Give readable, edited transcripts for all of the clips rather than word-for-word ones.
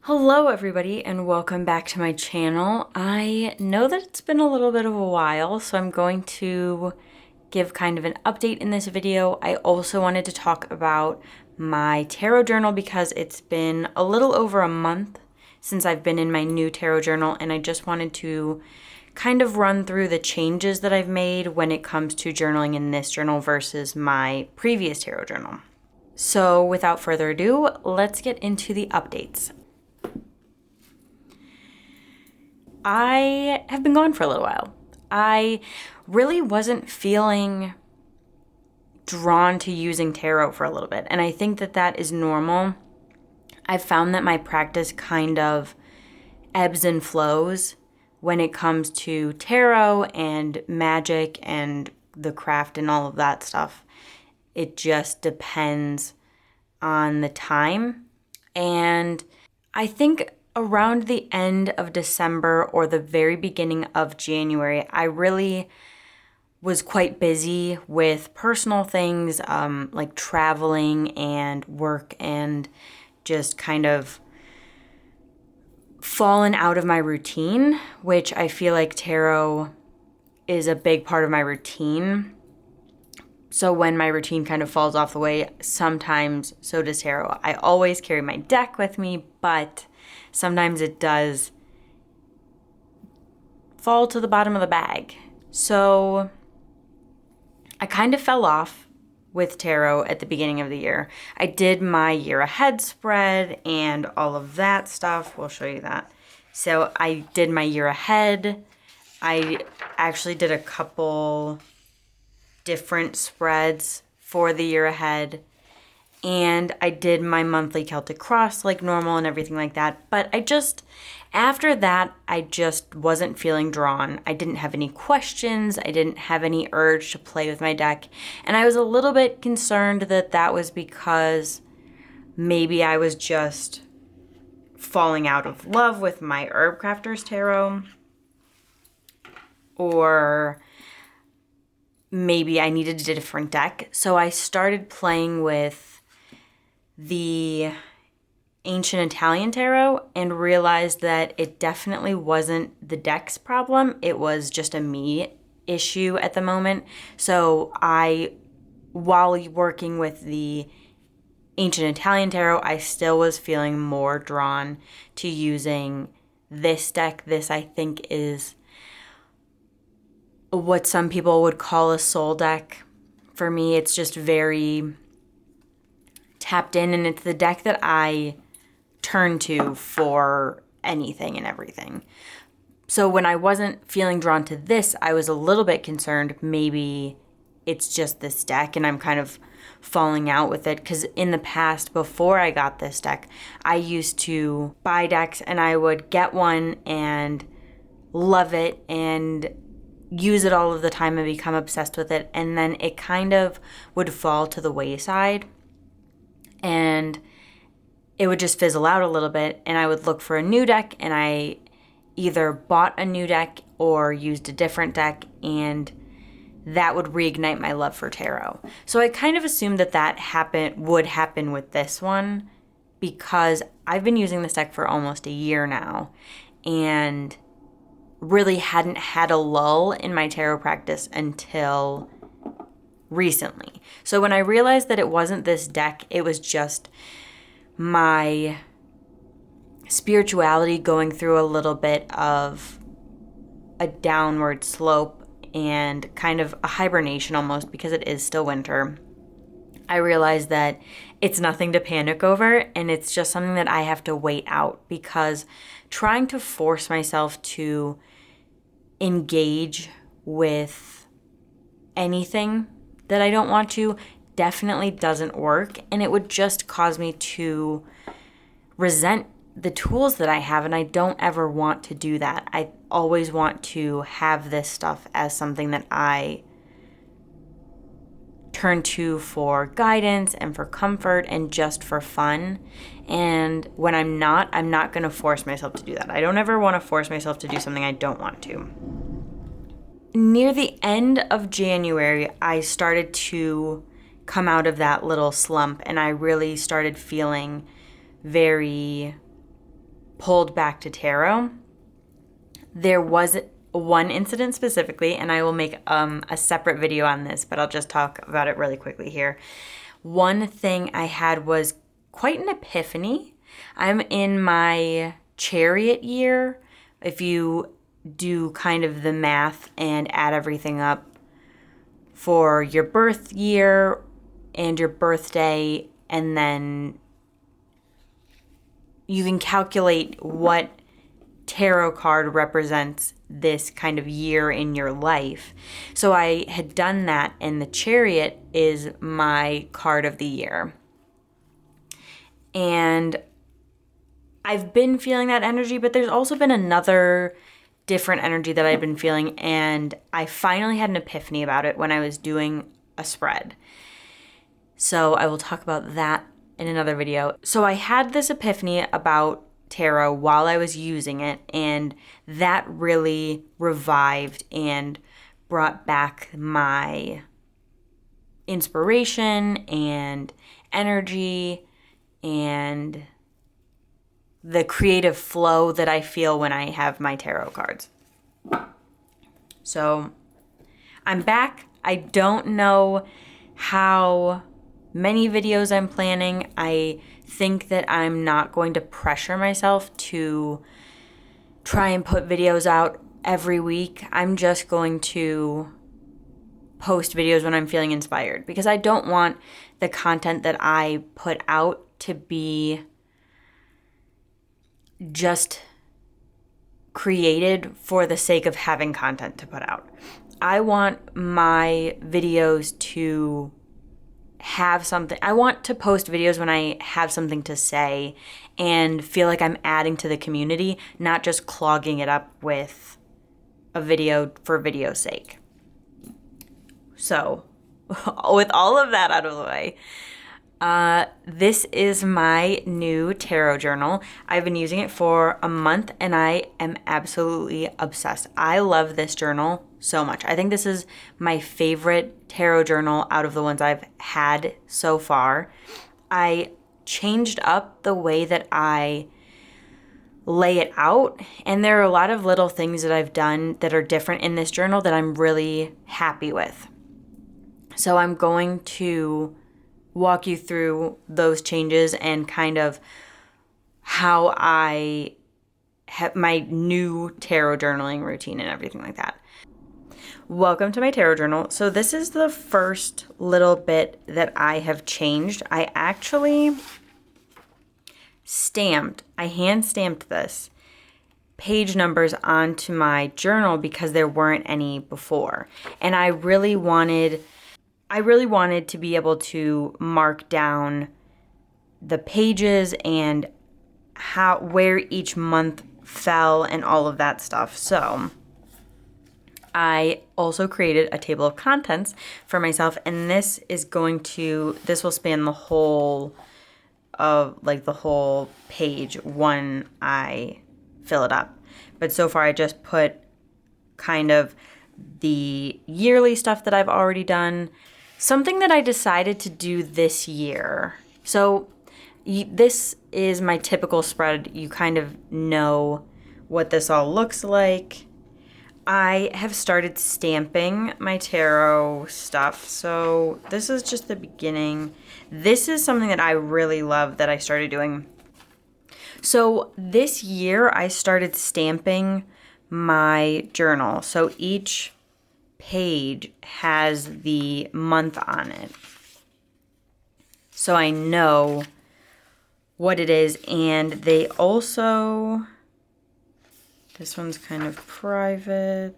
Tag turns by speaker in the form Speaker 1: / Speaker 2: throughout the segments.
Speaker 1: Hello everybody and welcome back to my channel. I know that it's been a little bit of a while, so I'm going to give kind of an update in this video. I also wanted to talk about my tarot journal because it's been a little over a month since I've been in my new tarot journal, and I just wanted to kind of run through the changes that I've made when it comes to journaling in this journal versus my previous tarot journal. So without further ado, let's get into the updates. I have been gone for a little while. I really wasn't feeling drawn to using tarot for a little bit, and I think that that is normal. I've found that my practice kind of ebbs and flows when it comes to tarot and magic and the craft and all of that stuff. It just depends on the time, and I think around the end of December or the very beginning of January, I really was quite busy with personal things, like traveling and work, and just kind of fallen out of my routine, which I feel like tarot is a big part of my routine. So when my routine kind of falls off the way, sometimes so does tarot. I always carry my deck with me, but sometimes it does fall to the bottom of the bag. So I kind of fell off with tarot at the beginning of the year. I did my year ahead spread and all of that stuff. We'll show you that. So I did my year ahead. I actually did a couple different spreads for the year ahead. And I did my monthly Celtic Cross like normal and everything like that. But after that, I just wasn't feeling drawn. I didn't have any questions. I didn't have any urge to play with my deck. And I was a little bit concerned that that was because maybe I was just falling out of love with my Herb Crafters Tarot. Or maybe I needed a different deck. So I started playing with the Ancient Italian Tarot and realized that it definitely wasn't the deck's problem. It was just a me issue at the moment. So while working with the Ancient Italian Tarot, I still was feeling more drawn to using this deck. This, I think, is what some people would call a soul deck. For me, it's just very tapped in, and it's the deck that I turn to for anything and everything. So when I wasn't feeling drawn to this, I was a little bit concerned maybe it's just this deck and I'm kind of falling out with it, because in the past, before I got this deck, I used to buy decks and I would get one and love it and use it all of the time and become obsessed with it, and then it kind of would fall to the wayside and it would just fizzle out a little bit, and I would look for a new deck, and I either bought a new deck or used a different deck, and that would reignite my love for tarot. So I kind of assumed that would happen with this one, because I've been using this deck for almost a year now and really hadn't had a lull in my tarot practice until recently. So when I realized that it wasn't this deck, it was just my spirituality going through a little bit of a downward slope and kind of a hibernation almost, because it is still winter, I realized that it's nothing to panic over, and it's just something that I have to wait out, because trying to force myself to engage with anything that I don't want to definitely doesn't work, and it would just cause me to resent the tools that I have, and I don't ever want to do that. I always want to have this stuff as something that I turn to for guidance and for comfort and just for fun. And when I'm not going to force myself to do that. I don't ever want to force myself to do something I don't want to. Near the end of January, I started to come out of that little slump, and I really started feeling very pulled back to tarot. There was one incident specifically, and I will make a separate video on this, but I'll just talk about it really quickly here. One thing I had was quite an epiphany. I'm in my chariot year. If you do kind of the math and add everything up for your birth year and your birthday, and then you can calculate what tarot card represents this kind of year in your life. So I had done that, and the Chariot is my card of the year. And I've been feeling that energy, but there's also been another different energy that I've been feeling, and I finally had an epiphany about it when I was doing a spread. So I will talk about that in another video. So I had this epiphany about tarot while I was using it, and that really revived and brought back my inspiration and energy and the creative flow that I feel when I have my tarot cards. So I'm back. I don't know how many videos I'm planning. I think that I'm not going to pressure myself to try and put videos out every week. I'm just going to post videos when I'm feeling inspired, because I don't want the content that I put out to be just created for the sake of having content to put out. I want my videos to have something. I want to post videos when I have something to say and feel like I'm adding to the community, not just clogging it up with a video for video's sake. So, with all of that out of the way, this is my new tarot journal. I've been using it for a month, and I am absolutely obsessed. I love this journal so much. I think this is my favorite tarot journal out of the ones I've had so far. I changed up the way that I lay it out, and there are a lot of little things that I've done that are different in this journal that I'm really happy with. So I'm going to walk you through those changes and kind of how I have my new tarot journaling routine and everything like that. Welcome to my tarot journal. So this is the first little bit that I have changed. I actually hand stamped this page numbers onto my journal because there weren't any before. And I really wanted to be able to mark down the pages and where each month fell and all of that stuff. So I also created a table of contents for myself, and this will span the whole page when I fill it up. But so far I just put kind of the yearly stuff that I've already done. Something that I decided to do this year. So this is my typical spread. You kind of know what this all looks like. I have started stamping my tarot stuff. So this is just the beginning. This is something that I really love that I started doing. So this year I started stamping my journal. So each page has the month on it, so I know what it is. And they also, this one's kind of private.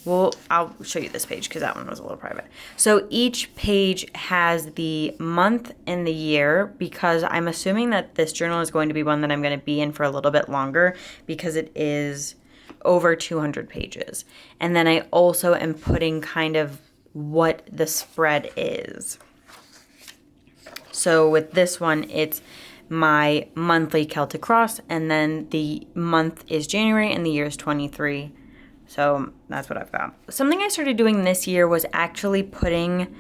Speaker 1: Well, I'll show you this page because that one was a little private. So each page has the month and the year, because I'm assuming that this journal is going to be one that I'm going to be in for a little bit longer because it is over 200 pages. And then I also am putting kind of what the spread is. So with this one, it's my monthly Celtic cross, and then the month is January and the year is 23. So that's what I've got. Something I started doing this year was actually putting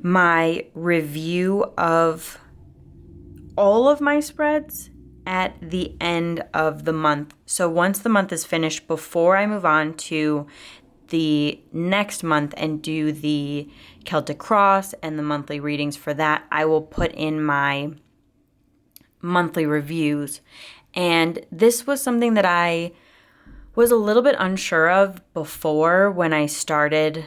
Speaker 1: my review of all of my spreads at the end of the month. So once the month is finished, before I move on to the next month and do the Celtic Cross and the monthly readings for that, I will put in my monthly reviews. And this was something that I was a little bit unsure of before when I started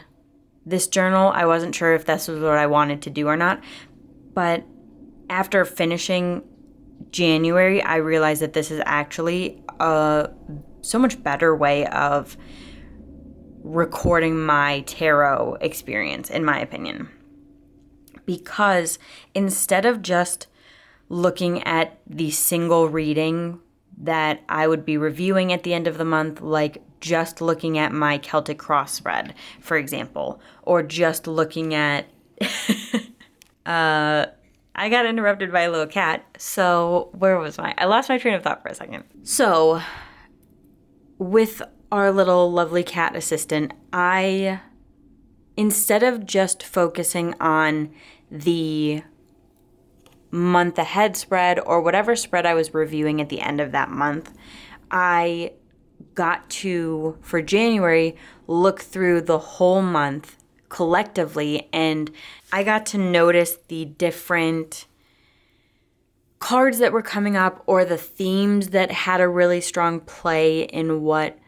Speaker 1: this journal. I wasn't sure if this was what I wanted to do or not. But after finishing January, I realized that this is actually a so much better way of recording my tarot experience, in my opinion. Because instead of just looking at the single reading that I would be reviewing at the end of the month, like just looking at my Celtic Cross spread, for example, or just looking at I got interrupted by a little cat. So where was I lost my train of thought for a second. So with our little lovely cat assistant, instead of just focusing on the month ahead spread or whatever spread I was reviewing at the end of that month, I got to, for January, look through the whole month collectively, and I got to notice the different cards that were coming up or the themes that had a really strong play in what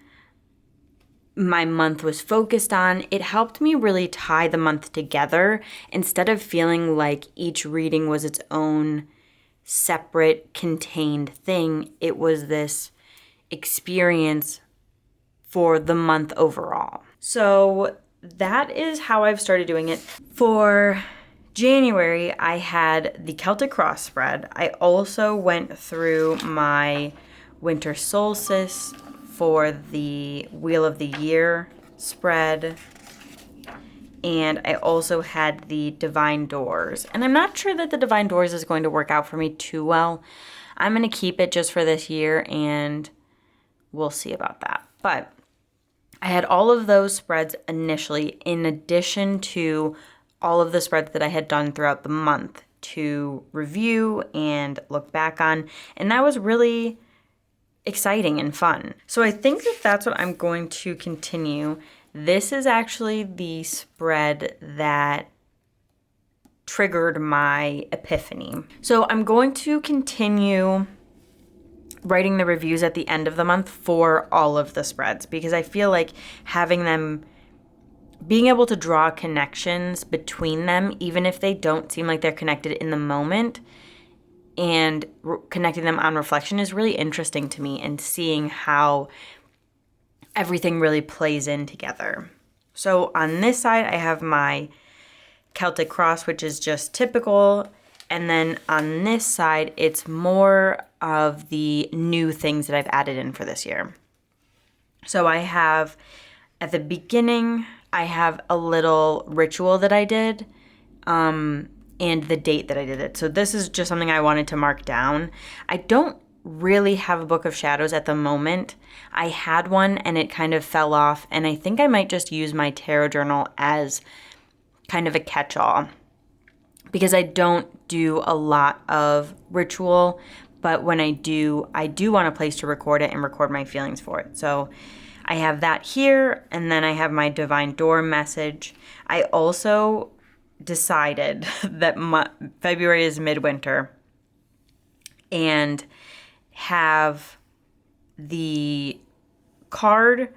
Speaker 1: my month was focused on. It helped me really tie the month together instead of feeling like each reading was its own separate contained thing. It was this experience for the month overall. So that is how I've started doing it. For January, I had the Celtic Cross spread. I also went through my winter solstice for the Wheel of the Year spread. And I also had the Divine Doors. And I'm not sure that the Divine Doors is going to work out for me too well. I'm going to keep it just for this year, and we'll see about that. But I had all of those spreads initially, in addition to all of the spreads that I had done throughout the month to review and look back on. And that was really exciting and fun. So I think that that's what I'm going to continue. This is actually the spread that triggered my epiphany. So I'm going to continue writing the reviews at the end of the month for all of the spreads, because I feel like having them, being able to draw connections between them, even if they don't seem like they're connected in the moment, and connecting them on reflection is really interesting to me, and seeing how everything really plays in together. So on this side, I have my Celtic Cross, which is just typical. And then on this side, it's more of the new things that I've added in for this year. So I have, at the beginning, I have a little ritual that I did, and the date that I did it. So this is just something I wanted to mark down. I don't really have a Book of Shadows at the moment. I had one and it kind of fell off, and I think I might just use my tarot journal as kind of a catch-all, because I don't do a lot of ritual, but when I do want a place to record it and record my feelings for it. So I have that here, and then I have my Divine Door message. I also decided that February is midwinter, and have the card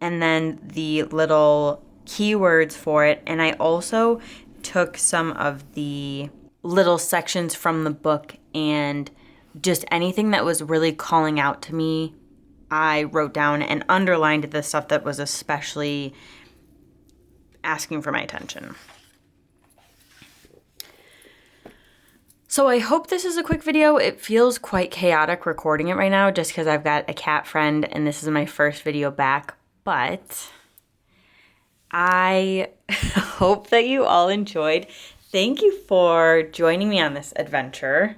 Speaker 1: and then the little keywords for it. And I also took some of the little sections from the book, and just anything that was really calling out to me, I wrote down and underlined the stuff that was especially asking for my attention. So I hope this is a quick video. It feels quite chaotic recording it right now just because I've got a cat friend and this is my first video back, but I hope that you all enjoyed. Thank you for joining me on this adventure.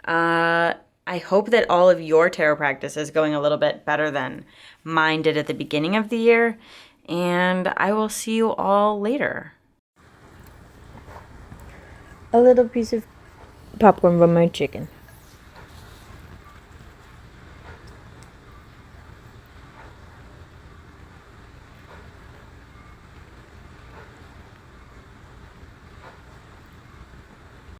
Speaker 1: I hope that all of your tarot practice is going a little bit better than mine did at the beginning of the year, and I will see you all later. A little piece of popcorn from my chicken.